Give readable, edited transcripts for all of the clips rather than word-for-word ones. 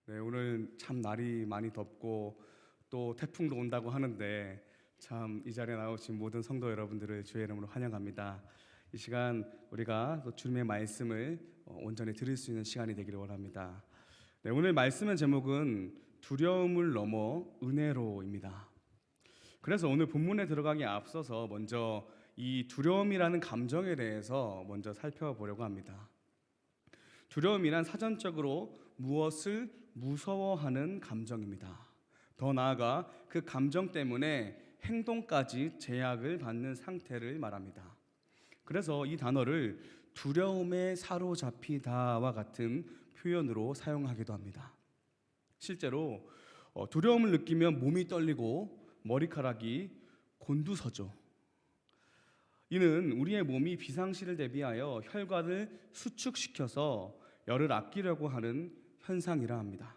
네, 오늘 참 날이 많이 덥고 또 태풍도 온다고 하는데 참 이 자리에 나오신 모든 성도 여러분들을 주의 이름으로 환영합니다. 이 시간 우리가 또 주님의 말씀을 온전히 들을 수 있는 시간이 되기를 원합니다. 네, 오늘 말씀의 제목은 두려움을 넘어 은혜로입니다. 그래서 오늘 본문에 들어가기 앞서서 먼저 이 두려움이라는 감정에 대해서 먼저 살펴보려고 합니다. 두려움이란 사전적으로 무엇을 무서워하는 감정입니다. 더 나아가 그 감정 때문에 행동까지 제약을 받는 상태를 말합니다. 그래서 이 단어를 두려움에 사로잡히다와 같은 표현으로 사용하기도 합니다. 실제로 두려움을 느끼면 몸이 떨리고 머리카락이 곤두서죠. 이는 우리의 몸이 비상시를 대비하여 혈관을 수축시켜서 열을 아끼려고 하는 현상이라 합니다.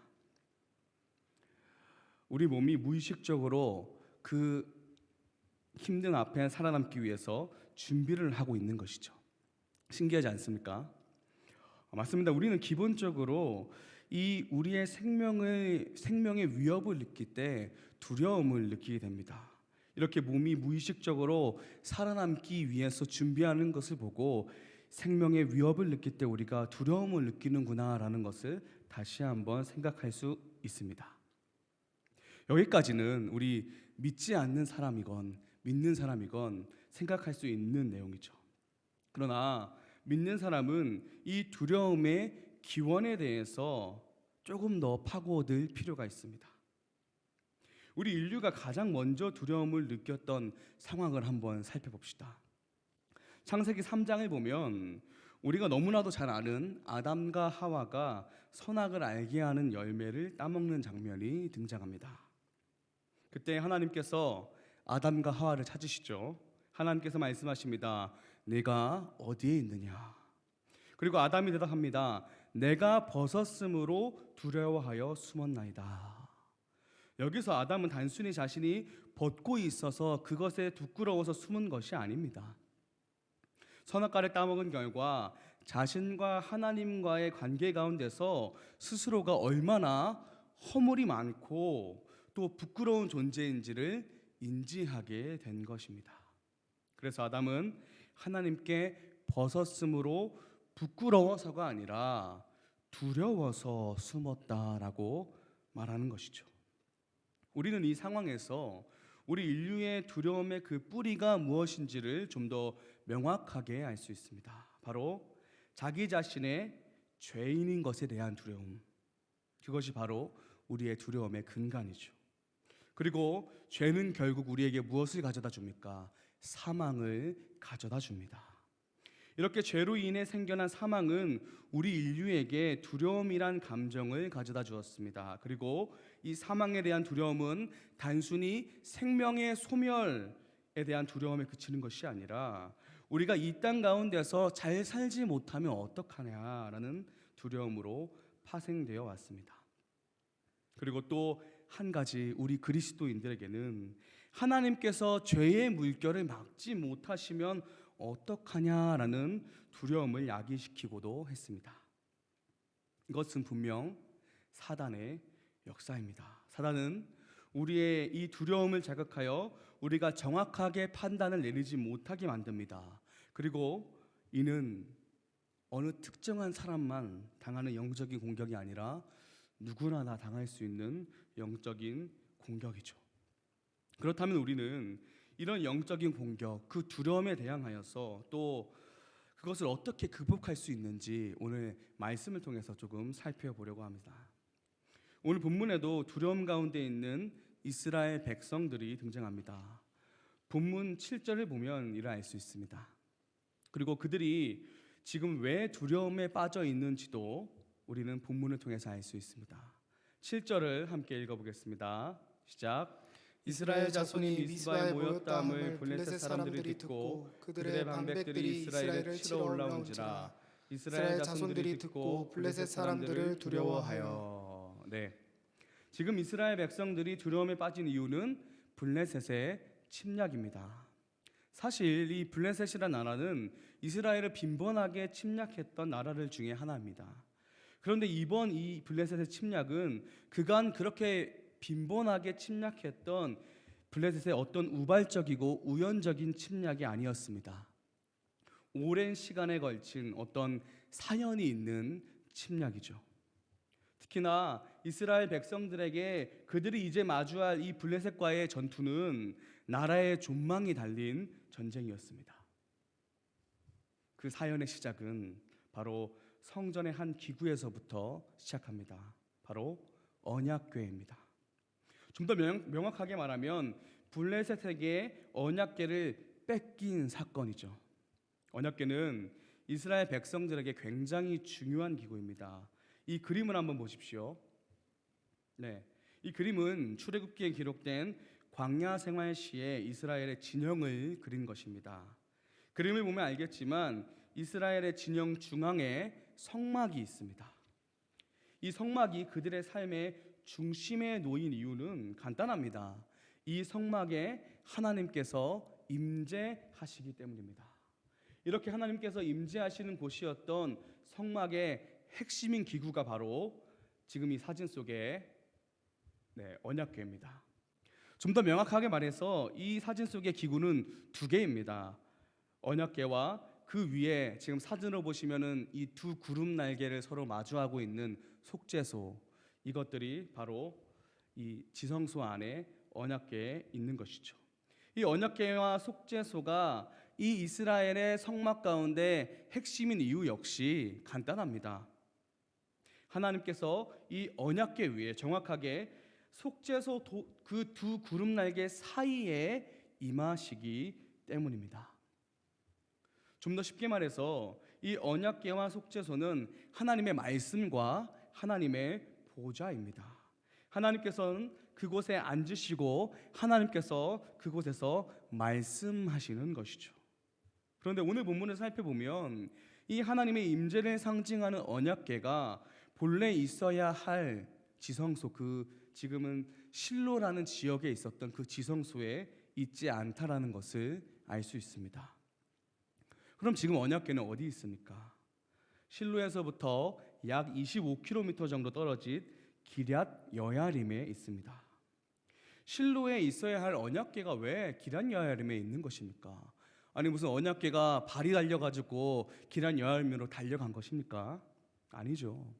우리 몸이 무의식적으로 그 힘든 앞에 살아남기 위해서 준비를 하고 있는 것이죠. 신기하지 않습니까? 맞습니다. 우리는 기본적으로 이 우리의 생명의 위협을 느낄 때 두려움을 느끼게 됩니다. 이렇게 몸이 무의식적으로 살아남기 위해서 준비하는 것을 보고 생명의 위협을 느낄 때 우리가 두려움을 느끼는구나라는 것을 다시 한번 생각할 수 있습니다. 여기까지는 우리 믿지 않는 사람이건 믿는 사람이건 생각할 수 있는 내용이죠. 그러나 믿는 사람은 이 두려움의 기원에 대해서 조금 더 파고들 필요가 있습니다. 우리 인류가 가장 먼저 두려움을 느꼈던 상황을 한번 살펴봅시다. 창세기 3장을 보면 우리가 너무나도 잘 아는 아담과 하와가 선악을 알게 하는 열매를 따먹는 장면이 등장합니다. 그때 하나님께서 아담과 하와를 찾으시죠. 하나님께서 말씀하십니다. 내가 어디에 있느냐? 그리고 아담이 대답합니다. 내가 벗었으므로 두려워하여 숨었나이다. 여기서 아담은 단순히 자신이 벗고 있어서 그것에 부끄러워서 숨은 것이 아닙니다. 선악과를 따먹은 결과 자신과 하나님과의 관계 가운데서 스스로가 얼마나 허물이 많고 또 부끄러운 존재인지를 인지하게 된 것입니다. 그래서 아담은 하나님께 벗었으므로 부끄러워서가 아니라 두려워서 숨었다라고 말하는 것이죠. 우리는 이 상황에서 우리 인류의 두려움의 그 뿌리가 무엇인지를 좀 더 명확하게 알 수 있습니다. 바로 자기 자신의 죄인인 것에 대한 두려움. 그것이 바로 우리의 두려움의 근간이죠. 그리고 죄는 결국 우리에게 무엇을 가져다 줍니까? 사망을 가져다 줍니다. 이렇게 죄로 인해 생겨난 사망은 우리 인류에게 두려움이란 감정을 가져다 주었습니다. 그리고 이 사망에 대한 두려움은 단순히 생명의 소멸에 대한 두려움에 그치는 것이 아니라 우리가 이 땅 가운데서 잘 살지 못하면 어떡하냐라는 두려움으로 파생되어 왔습니다. 그리고 또 한 가지, 우리 그리스도인들에게는 하나님께서 죄의 물결을 막지 못하시면 어떡하냐라는 두려움을 야기시키고도 했습니다. 이것은 분명 사단의 역사입니다. 사단은 우리의 이 두려움을 자극하여 우리가 정확하게 판단을 내리지 못하게 만듭니다. 그리고 이는 어느 특정한 사람만 당하는 영적인 공격이 아니라 누구나 다 당할 수 있는 영적인 공격이죠. 그렇다면 우리는 이런 영적인 공격, 그 두려움에 대항하여서 또 그것을 어떻게 극복할 수 있는지 오늘 말씀을 통해서 조금 살펴보려고 합니다. 오늘 본문에도 두려움 가운데 있는 이스라엘 백성들이 등장합니다. 본문 7절을 보면 이를 알 수 있습니다. 그리고 그들이 지금 왜 두려움에 빠져 있는지도 우리는 본문을 통해서 알 수 있습니다. 7절을 함께 읽어보겠습니다. 시작. 이스라엘 자손이 미스바에 모였다함을 블레셋 사람들이 듣고 그들의 방백들이 이스라엘을 치러 올라온지라. 이스라엘 자손들이 듣고 블레셋 사람들을 두려워하여. 네, 지금 이스라엘 백성들이 두려움에 빠진 이유는 블레셋의 침략입니다. 사실 이 블레셋이라는 나라는 이스라엘을 빈번하게 침략했던 나라들 중에 하나입니다. 그런데 이번 이 블레셋의 침략은 그간 그렇게 빈번하게 침략했던 블레셋의 어떤 우발적이고 우연적인 침략이 아니었습니다. 오랜 시간에 걸친 어떤 사연이 있는 침략이죠. 특히나 이스라엘 백성들에게 그들이 이제 마주할 이 블레셋과의 전투는 나라의 존망이 달린 전쟁이었습니다. 그 사연의 시작은 바로 성전의 한 기구에서부터 시작합니다. 바로 언약궤입니다. 좀 더 명확하게 말하면 블레셋에게 언약궤를 뺏긴 사건이죠. 언약궤는 이스라엘 백성들에게 굉장히 중요한 기구입니다. 이 그림을 한번 보십시오. 네, 이 그림은 출애굽기에 기록된 광야 생활 시에 이스라엘의 진영을 그린 것입니다. 그림을 보면 알겠지만 이스라엘의 진영 중앙에 성막이 있습니다. 이 성막이 그들의 삶의 중심에 놓인 이유는 간단합니다. 이 성막에 하나님께서 임재하시기 때문입니다. 이렇게 하나님께서 임재하시는 곳이었던 성막의 핵심인 기구가 바로 지금 이 사진 속에 언약궤입니다. 좀 더 명확하게 말해서 이 사진 속의 기구는 두 개입니다. 언약궤와 그 위에 지금 사진으로 보시면은 이 두 구름 날개를 서로 마주하고 있는 속죄소, 이것들이 바로 이 지성소 안에 언약궤에 있는 것이죠. 이 언약궤와 속죄소가 이 이스라엘의 성막 가운데 핵심인 이유 역시 간단합니다. 하나님께서 이 언약궤 위에, 정확하게 속죄소 그 두 구름 날개 사이에 임하시기 때문입니다. 좀 더 쉽게 말해서 이 언약궤와 속죄소는 하나님의 말씀과 하나님의 보좌입니다. 하나님께서는 그곳에 앉으시고 하나님께서 그곳에서 말씀하시는 것이죠. 그런데 오늘 본문을 살펴보면 이 하나님의 임재를 상징하는 언약궤가 본래 있어야 할 지성소, 그 지금은 실로라는 지역에 있었던 그 지성소에 있지 않다라는 것을 알 수 있습니다. 그럼 지금 언약궤는 어디 있습니까? 실로에서부터 약 25km 정도 떨어진 기럇 여야림에 있습니다. 실로에 있어야 할 언약궤가 왜 기럇 여야림에 있는 것입니까? 아니 무슨 언약궤가 발이 달려가지고 기럇 여야림으로 달려간 것입니까? 아니죠.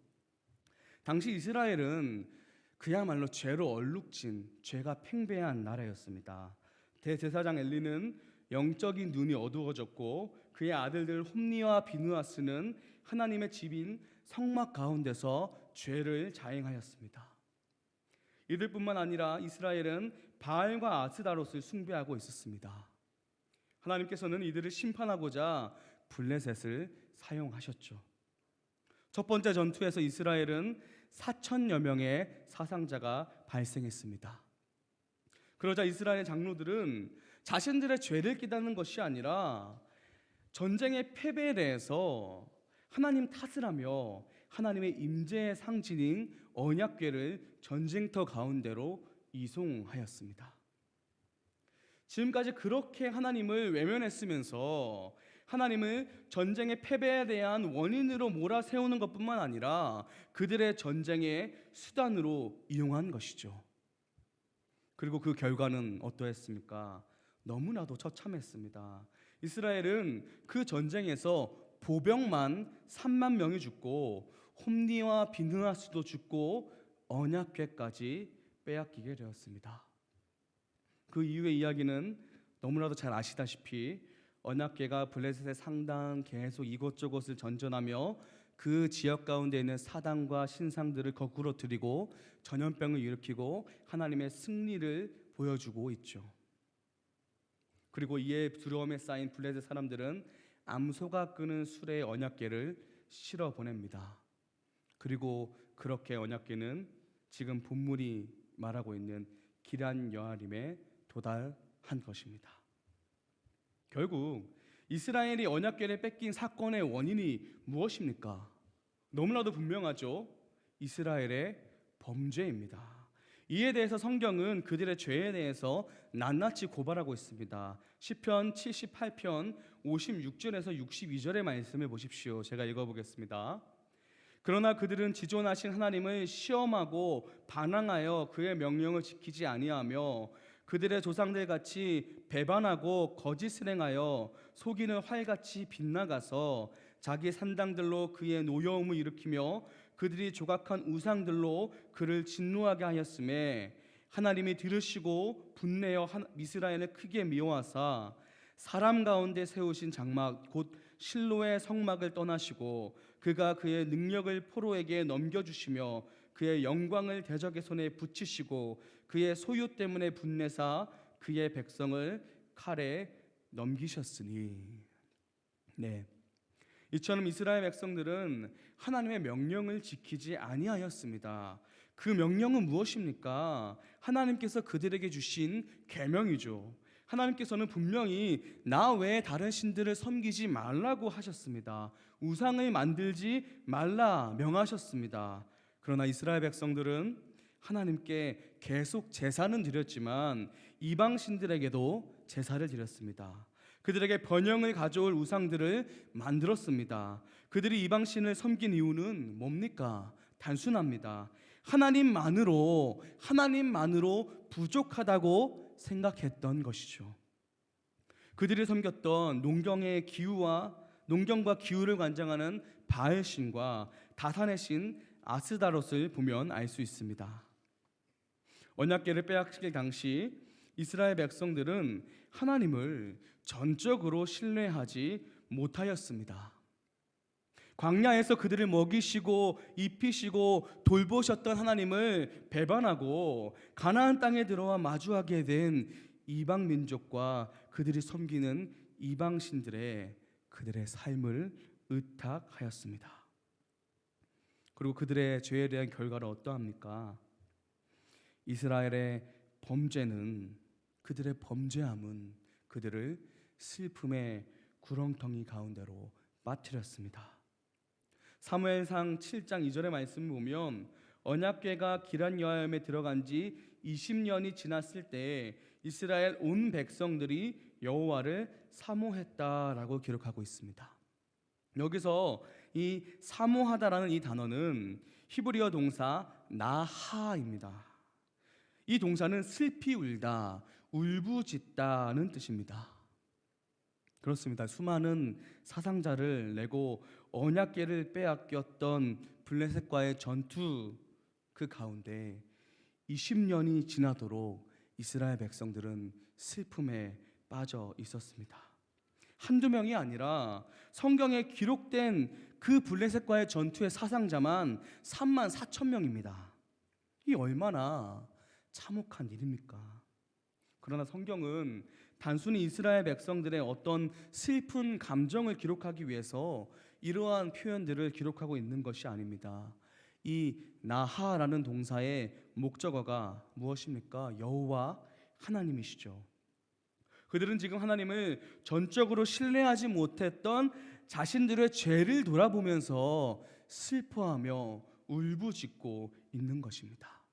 당시 이스라엘은 그야말로 죄로 얼룩진, 죄가 팽배한 나라였습니다. 대제사장 엘리는 영적인 눈이 어두워졌고 그의 아들들 홈니와 비느하스는 하나님의 집인 성막 가운데서 죄를 자행하였습니다. 이들뿐만 아니라 이스라엘은 바알과 아스다롯을 숭배하고 있었습니다. 하나님께서는 이들을 심판하고자 블레셋을 사용하셨죠. 첫 번째 전투에서 이스라엘은 4천여 명의 사상자가 발생했습니다. 그러자 이스라엘 장로들은 자신들의 죄를 깨닫는 것이 아니라 전쟁의 패배에 대해서 하나님 탓을 하며 하나님의 임재의 상징인 언약궤를 전쟁터 가운데로 이송하였습니다. 지금까지 그렇게 하나님을 외면했으면서 하나님을 전쟁의 패배에 대한 원인으로 몰아세우는 것뿐만 아니라 그들의 전쟁의 수단으로 이용한 것이죠. 그리고 그 결과는 어떠했습니까? 너무나도 처참했습니다. 이스라엘은 그 전쟁에서 보병만 3만 명이 죽고 홈니와 비느하스도 죽고 언약궤까지 빼앗기게 되었습니다. 그 이후의 이야기는 너무나도 잘 아시다시피 언약궤가 블레셋의 상당 계속 이곳저곳을 전전하며 그 지역 가운데 있는 사당과 신상들을 거꾸로 들이고 전염병을 일으키고 하나님의 승리를 보여주고 있죠. 그리고 이에 두려움에 쌓인 블레셋 사람들은 암소가 끄는 수레의 언약궤를 실어 보냅니다. 그리고 그렇게 언약궤는 지금 본문이 말하고 있는 기럇 여아림에 도달한 것입니다. 결국 이스라엘이 언약궤를 뺏긴 사건의 원인이 무엇입니까? 너무나도 분명하죠. 이스라엘의 범죄입니다. 이에 대해서 성경은 그들의 죄에 대해서 낱낱이 고발하고 있습니다. 시편 78편 56절에서 62절의 말씀을 보십시오. 제가 읽어보겠습니다. 그러나 그들은 지존하신 하나님을 시험하고 반항하여 그의 명령을 지키지 아니하며 그들의 조상들 같이 배반하고 거짓을 행하여 속이는 활같이 빗나가서 자기 산당들로 그의 노여움을 일으키며 그들이 조각한 우상들로 그를 진노하게 하였음에 하나님이 들으시고 분내어 이스라엘을 크게 미워하사 사람 가운데 세우신 장막 곧 실로의 성막을 떠나시고 그가 그의 능력을 포로에게 넘겨주시며 그의 영광을 대적의 손에 붙이시고 그의 소유 때문에 분내사 그의 백성을 칼에 넘기셨으니. 네, 이처럼 이스라엘 백성들은 하나님의 명령을 지키지 아니하였습니다. 그 명령은 무엇입니까? 하나님께서 그들에게 주신 계명이죠. 하나님께서는 분명히 나 외에 다른 신들을 섬기지 말라고 하셨습니다. 우상을 만들지 말라 명하셨습니다. 그러나 이스라엘 백성들은 하나님께 계속 제사는 드렸지만 이방 신들에게도 제사를 드렸습니다. 그들에게 번영을 가져올 우상들을 만들었습니다. 그들이 이방 신을 섬긴 이유는 뭡니까? 단순합니다. 하나님만으로 부족하다고 생각했던 것이죠. 그들이 섬겼던 농경과 기후를 관장하는 바알 신과 다산의 신 아스다롯을 보면 알 수 있습니다. 언약궤를 빼앗길 당시 이스라엘 백성들은 하나님을 전적으로 신뢰하지 못하였습니다. 광야에서 그들을 먹이시고 입히시고 돌보셨던 하나님을 배반하고 가나안 땅에 들어와 마주하게 된 이방 민족과 그들이 섬기는 이방 신들의 그들의 삶을 의탁하였습니다. 그리고 그들의 죄에 대한 결과는 어떠합니까? 이스라엘의 범죄는, 그들의 범죄함은 그들을 슬픔의 구렁텅이 가운데로 빠뜨렸습니다. 사무엘상 7장 2절의 말씀을 보면 언약궤가 기럇 여아림에 들어간 지 20년이 지났을 때 이스라엘 온 백성들이 여호와를 사모했다라고 기록하고 있습니다. 여기서 이 사모하다라는 이 단어는 히브리어 동사 나하입니다. 이 동사는 슬피 울다, 울부짖다는 뜻입니다. 그렇습니다. 수많은 사상자를 내고 언약궤를 빼앗겼던 블레셋과의 전투 그 가운데 20년이 지나도록 이스라엘 백성들은 슬픔에 빠져 있었습니다. 한두 명이 아니라 성경에 기록된 그 블레셋과의 전투의 사상자만 3만 4천 명입니다. 이 얼마나 참혹한 일입니까? 그러나 성경은 단순히 이스라엘 백성들의 어떤 슬픈 감정을 기록하기 위해서 이러한 표현들을 기록하고 있는 것이 아닙니다. 이 나하라는 동사의 목적어가 무엇입니까? 여호와 하나님이시죠. 그들은 지금 하나님을 전적으로 신뢰하지 못했던 자신들의 죄를 돌아보면서 슬퍼하며 울부짖고 있는 것입니다.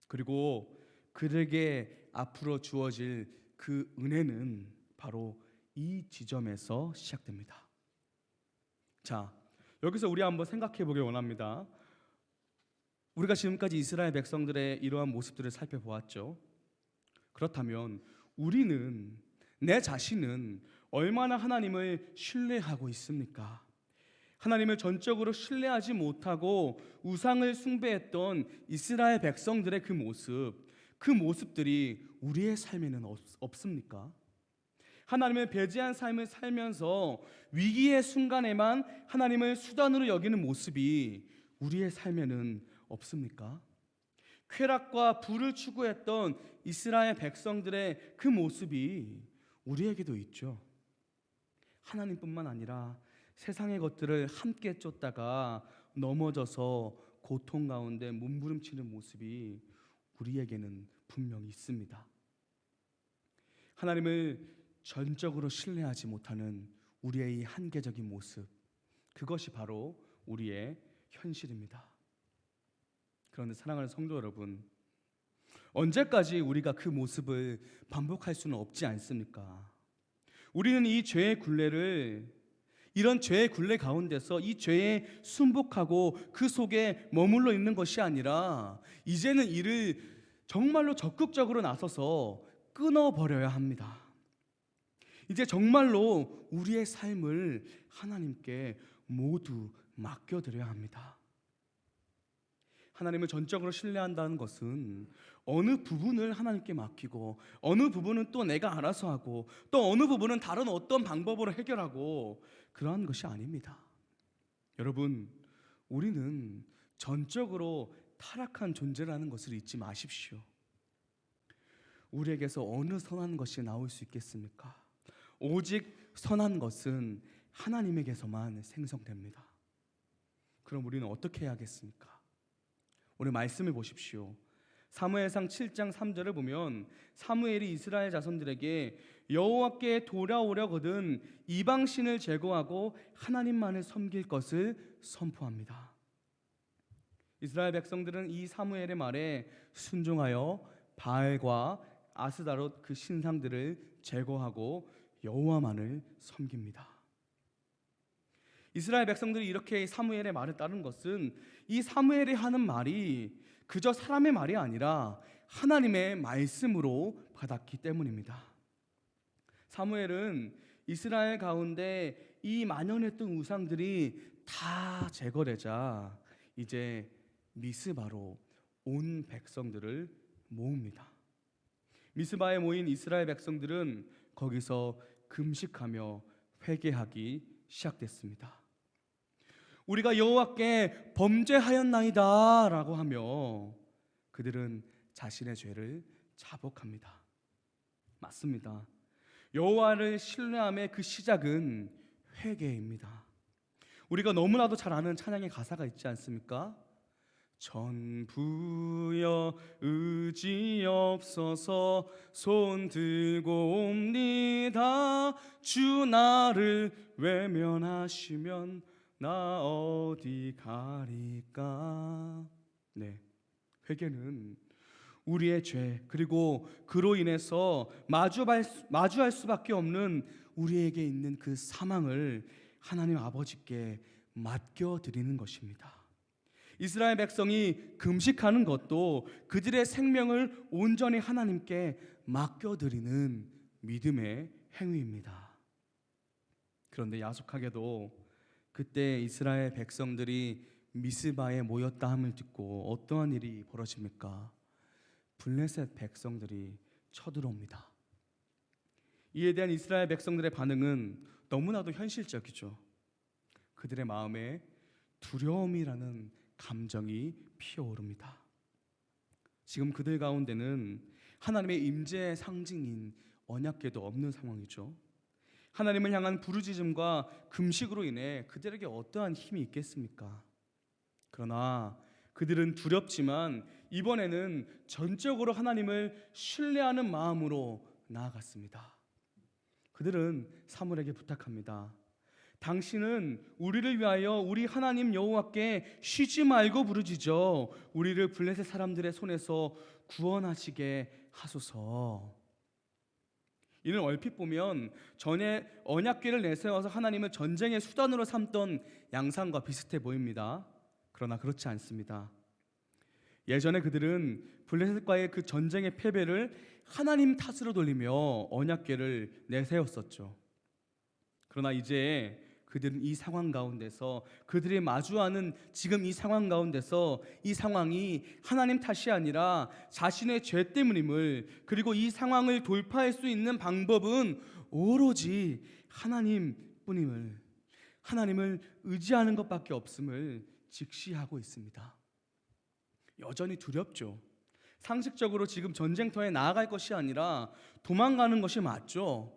그리고 그들에게 앞으로 주어질 그 은혜는 바로 이 지점에서 시작됩니다. 자, 여기서 우리 한번 생각해 보길 원합니다. 우리가 지금까지 이스라엘 백성들의 이러한 모습들을 살펴보았죠. 그렇다면 우리는, 내 자신은 얼마나 하나님을 신뢰하고 있습니까? 하나님을 전적으로 신뢰하지 못하고 우상을 숭배했던 이스라엘 백성들의 그 모습들이 우리의 삶에는 없습니까? 하나님을 배제한 삶을 살면서 위기의 순간에만 하나님을 수단으로 여기는 모습이 우리의 삶에는 없습니까? 쾌락과 부를 추구했던 이스라엘 백성들의 그 모습이 우리에게도 있죠. 하나님뿐만 아니라 세상의 것들을 함께 쫓다가 넘어져서 고통 가운데 몸부림치는 모습이 우리에게는 분명히 있습니다. 하나님을 전적으로 신뢰하지 못하는 우리의 이 한계적인 모습, 그것이 바로 우리의 현실입니다. 그런데 사랑하는 성도 여러분, 언제까지 우리가 그 모습을 반복할 수는 없지 않습니까? 우리는 이 죄의 굴레를, 이런 죄의 굴레 가운데서 이 죄에 순복하고 그 속에 머물러 있는 것이 아니라 이제는 이를 정말로 적극적으로 나서서 끊어버려야 합니다. 이제 정말로 우리의 삶을 하나님께 모두 맡겨드려야 합니다. 하나님을 전적으로 신뢰한다는 것은 어느 부분을 하나님께 맡기고 어느 부분은 또 내가 알아서 하고 또 어느 부분은 다른 어떤 방법으로 해결하고 그러한 것이 아닙니다. 여러분, 우리는 전적으로 타락한 존재라는 것을 잊지 마십시오. 우리에게서 어느 선한 것이 나올 수 있겠습니까? 오직 선한 것은 하나님에게서만 생성됩니다. 그럼 우리는 어떻게 해야겠습니까? 오늘 말씀을 보십시오. 사무엘상 7장 3절을 보면 사무엘이 이스라엘 자손들에게 여호와께 돌아오려거든 이방신을 제거하고 하나님만을 섬길 것을 선포합니다. 이스라엘 백성들은 이 사무엘의 말에 순종하여 바알과 아스다롯 그 신상들을 제거하고 여호와만을 섬깁니다. 이스라엘 백성들이 이렇게 사무엘의 말을 따른 것은 이 사무엘이 하는 말이 그저 사람의 말이 아니라 하나님의 말씀으로 받았기 때문입니다. 사무엘은 이스라엘 가운데 이 만연했던 우상들이 다 제거되자 이제 미스바로 온 백성들을 모읍니다. 미스바에 모인 이스라엘 백성들은 거기서 금식하며 회개하기 시작됐습니다. 우리가 여호와께 범죄하였나이다 라고 하며 그들은 자신의 죄를 자복합니다. 맞습니다. 여호와를 신뢰함의 그 시작은 회개입니다. 우리가 너무나도 잘 아는 찬양의 가사가 있지 않습니까? 전부여 의지 없어서 손 들고 옵니다. 주 나를 외면하시면 나 어디 가리까. 네, 회개는 우리의 죄 그리고 그로 인해서 마주할 수밖에 없는 우리에게 있는 그 사망을 하나님 아버지께 맡겨드리는 것입니다. 이스라엘 백성이 금식하는 것도 그들의 생명을 온전히 하나님께 맡겨드리는 믿음의 행위입니다. 그런데 야속하게도 그때 이스라엘 백성들이 미스바에 모였다 함을 듣고 어떠한 일이 벌어집니까? 블레셋 백성들이 쳐들어옵니다. 이에 대한 이스라엘 백성들의 반응은 너무나도 현실적이죠. 그들의 마음에 두려움이라는 감정이 피어오릅니다. 지금 그들 가운데는 하나님의 임재의 상징인 언약궤도 없는 상황이죠. 하나님을 향한 부르짖음과 금식으로 인해 그들에게 어떠한 힘이 있겠습니까? 그러나 그들은 두렵지만 이번에는 전적으로 하나님을 신뢰하는 마음으로 나아갔습니다. 그들은 사무엘에게 부탁합니다. 당신은 우리를 위하여 우리 하나님 여호와께 쉬지 말고 부르짖어 우리를 블레셋 사람들의 손에서 구원하시게 하소서. 이는 얼핏 보면 전에 언약궤를 내세워서 하나님을 전쟁의 수단으로 삼던 양상과 비슷해 보입니다. 그러나 그렇지 않습니다. 예전에 그들은 블레셋과의 그 전쟁의 패배를 하나님 탓으로 돌리며 언약궤를 내세웠었죠. 그러나 이제 그들은 이 상황 가운데서 그들이 마주하는 지금 이 상황 가운데서 이 상황이 하나님 탓이 아니라 자신의 죄 때문임을, 그리고 이 상황을 돌파할 수 있는 방법은 오로지 하나님뿐임을, 하나님을 의지하는 것밖에 없음을 직시하고 있습니다. 여전히 두렵죠. 상식적으로 지금 전쟁터에 나아갈 것이 아니라 도망가는 것이 맞죠.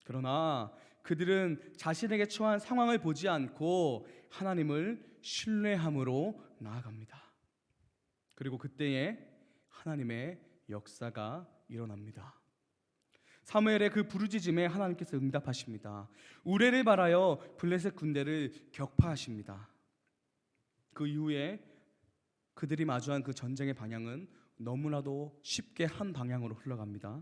그러나 그들은 자신에게 처한 상황을 보지 않고 하나님을 신뢰함으로 나아갑니다. 그리고 그때에 하나님의 역사가 일어납니다. 사무엘의 그 부르짖음에 하나님께서 응답하십니다. 우레를 발하여 블레셋 군대를 격파하십니다. 그 이후에 그들이 마주한 그 전쟁의 방향은 너무나도 쉽게 한 방향으로 흘러갑니다.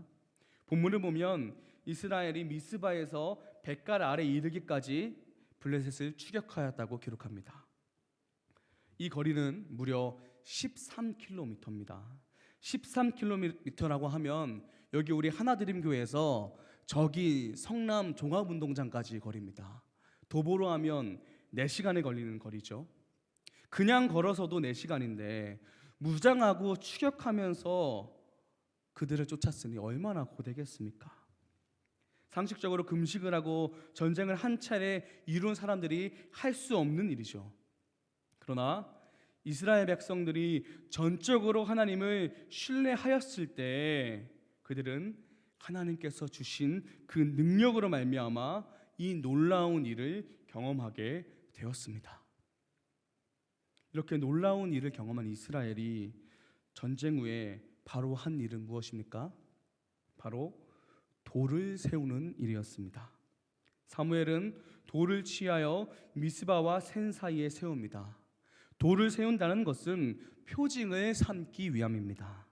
본문을 보면 이스라엘이 미스바에서 뱃갈 아래 이르기까지 블레셋을 추격하였다고 기록합니다. 이 거리는 무려 13km입니다. 13km라고 하면 여기 우리 하나드림교회에서 저기 성남 종합운동장까지 거리입니다. 도보로 하면 4시간에 걸리는 거리죠. 그냥 걸어서도 4시간인데 무장하고 추격하면서 그들을 쫓았으니 얼마나 고되겠습니까? 상식적으로 금식을 하고 전쟁을 한 차례 이룬 사람들이 할 수 없는 일이죠. 그러나 이스라엘 백성들이 전적으로 하나님을 신뢰하였을 때 그들은 하나님께서 주신 그 능력으로 말미암아 이 놀라운 일을 경험하게 되었습니다. 이렇게 놀라운 일을 경험한 이스라엘이 전쟁 후에 바로 한 일은 무엇입니까? 바로 돌을 세우는 일이었습니다. 사무엘은 돌을 취하여 미스바와 센 사이에 세웁니다. 돌을 세운다는 것은 표징을 삼기 위함입니다.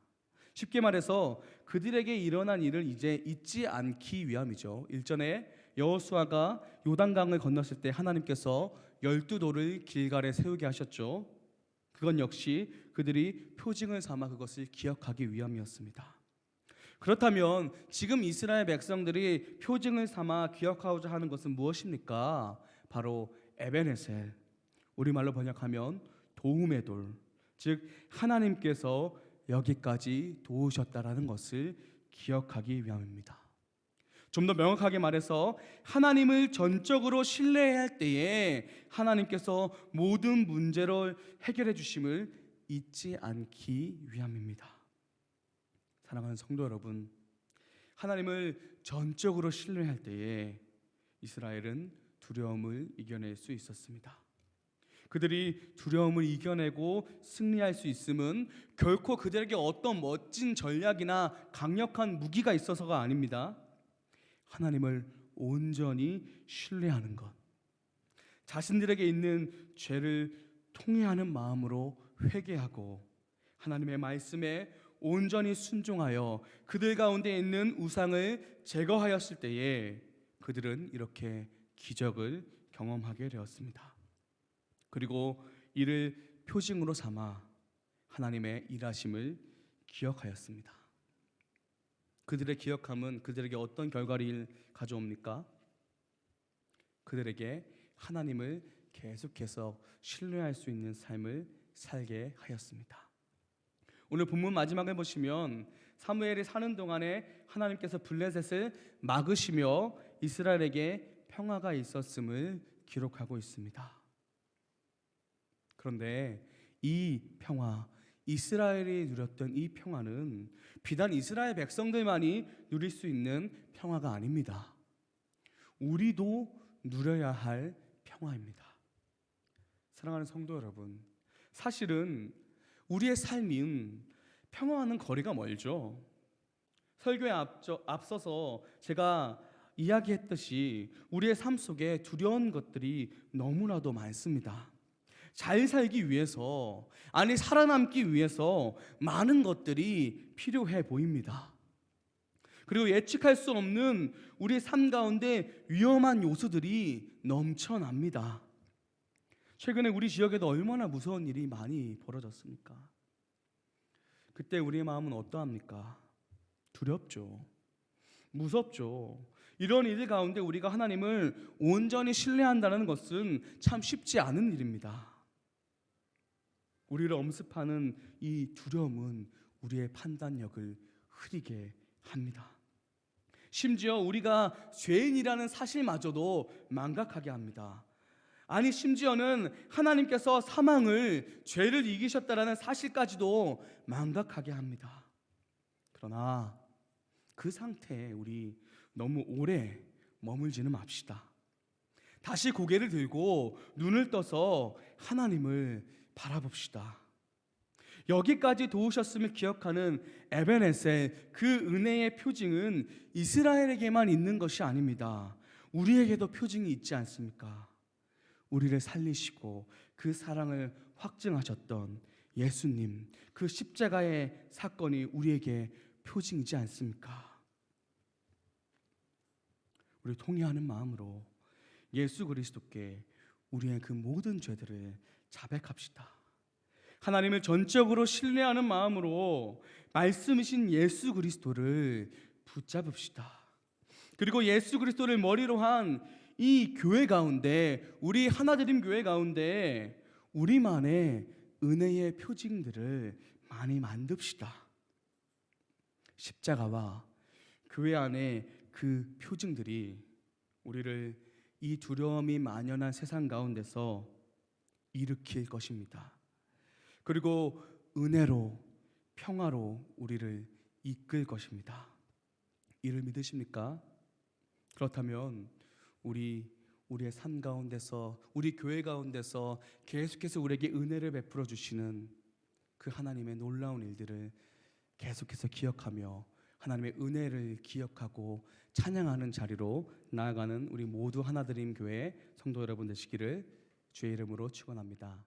쉽게 말해서 그들에게 일어난 일을 이제 잊지 않기 위함이죠. 일전에 여호수아가 요단강을 건넜을 때 하나님께서 12돌을 길갈에 세우게 하셨죠. 그건 역시 그들이 표징을 삼아 그것을 기억하기 위함이었습니다. 그렇다면 지금 이스라엘 백성들이 표징을 삼아 기억하고자 하는 것은 무엇입니까? 바로 에베네셀, 우리말로 번역하면 도움의 돌, 즉 하나님께서 여기까지 도우셨다라는 것을 기억하기 위함입니다. 좀 더 명확하게 말해서 하나님을 전적으로 신뢰해야 할 때에 하나님께서 모든 문제를 해결해 주심을 잊지 않기 위함입니다. 사랑하는 성도 여러분, 하나님을 전적으로 신뢰할 때에 이스라엘은 두려움을 이겨낼 수 있었습니다. 그들이 두려움을 이겨내고 승리할 수 있음은 결코 그들에게 어떤 멋진 전략이나 강력한 무기가 있어서가 아닙니다. 하나님을 온전히 신뢰하는 것, 자신들에게 있는 죄를 통회하는 마음으로 회개하고 하나님의 말씀에 온전히 순종하여 그들 가운데 있는 우상을 제거하였을 때에 그들은 이렇게 기적을 경험하게 되었습니다. 그리고 이를 표징으로 삼아 하나님의 일하심을 기억하였습니다. 그들의 기억함은 그들에게 어떤 결과를 가져옵니까? 그들에게 하나님을 계속해서 신뢰할 수 있는 삶을 살게 하였습니다. 오늘 본문 마지막에 보시면 사무엘이 사는 동안에 하나님께서 블레셋을 막으시며 이스라엘에게 평화가 있었음을 기록하고 있습니다. 그런데 이 평화, 이스라엘이 누렸던 이 평화는 비단 이스라엘 백성들만이 누릴 수 있는 평화가 아닙니다. 우리도 누려야 할 평화입니다. 사랑하는 성도 여러분, 사실은 우리의 삶인 평화와는 거리가 멀죠. 설교에 앞서서 제가 이야기했듯이 우리의 삶 속에 두려운 것들이 너무나도 많습니다. 잘 살기 위해서, 아니 살아남기 위해서 많은 것들이 필요해 보입니다. 그리고 예측할 수 없는 우리의 삶 가운데 위험한 요소들이 넘쳐납니다. 최근에 우리 지역에도 얼마나 무서운 일이 많이 벌어졌습니까? 그때 우리의 마음은 어떠합니까? 두렵죠. 무섭죠. 이런 일 가운데 우리가 하나님을 온전히 신뢰한다는 것은 참 쉽지 않은 일입니다. 우리를 엄습하는 이 두려움은 우리의 판단력을 흐리게 합니다. 심지어 우리가 죄인이라는 사실마저도 망각하게 합니다. 아니 심지어는 하나님께서 사망을, 죄를 이기셨다라는 사실까지도 망각하게 합니다. 그러나 그 상태에 우리 너무 오래 머물지는 맙시다. 다시 고개를 들고 눈을 떠서 하나님을 바라봅시다. 여기까지 도우셨음을 기억하는 에베네셀, 그 은혜의 표징은 이스라엘에게만 있는 것이 아닙니다. 우리에게도 표징이 있지 않습니까? 우리를 살리시고 그 사랑을 확증하셨던 예수님, 그 십자가의 사건이 우리에게 표징이지 않습니까? 우리 통회하는 마음으로 예수 그리스도께 우리의 그 모든 죄들을 자백합시다. 하나님을 전적으로 신뢰하는 마음으로 말씀이신 예수 그리스도를 붙잡읍시다. 그리고 예수 그리스도를 머리로 한 이 교회 가운데, 우리 하나드림 교회 가운데 우리만의 은혜의 표징들을 많이 만듭시다. 십자가와 교회 안에 그 표징들이 우리를 이 두려움이 만연한 세상 가운데서 일으킬 것입니다. 그리고 은혜로, 평화로 우리를 이끌 것입니다. 이를 믿으십니까? 그렇다면 우리의 삶 가운데서, 우리 교회 가운데서 계속해서 우리에게 은혜를 베풀어 주시는 그 하나님의 놀라운 일들을 계속해서 기억하며 하나님의 은혜를 기억하고 찬양하는 자리로 나아가는 우리 모두 하나드림 교회 성도 여러분 되시기를 주의 이름으로 축원합니다.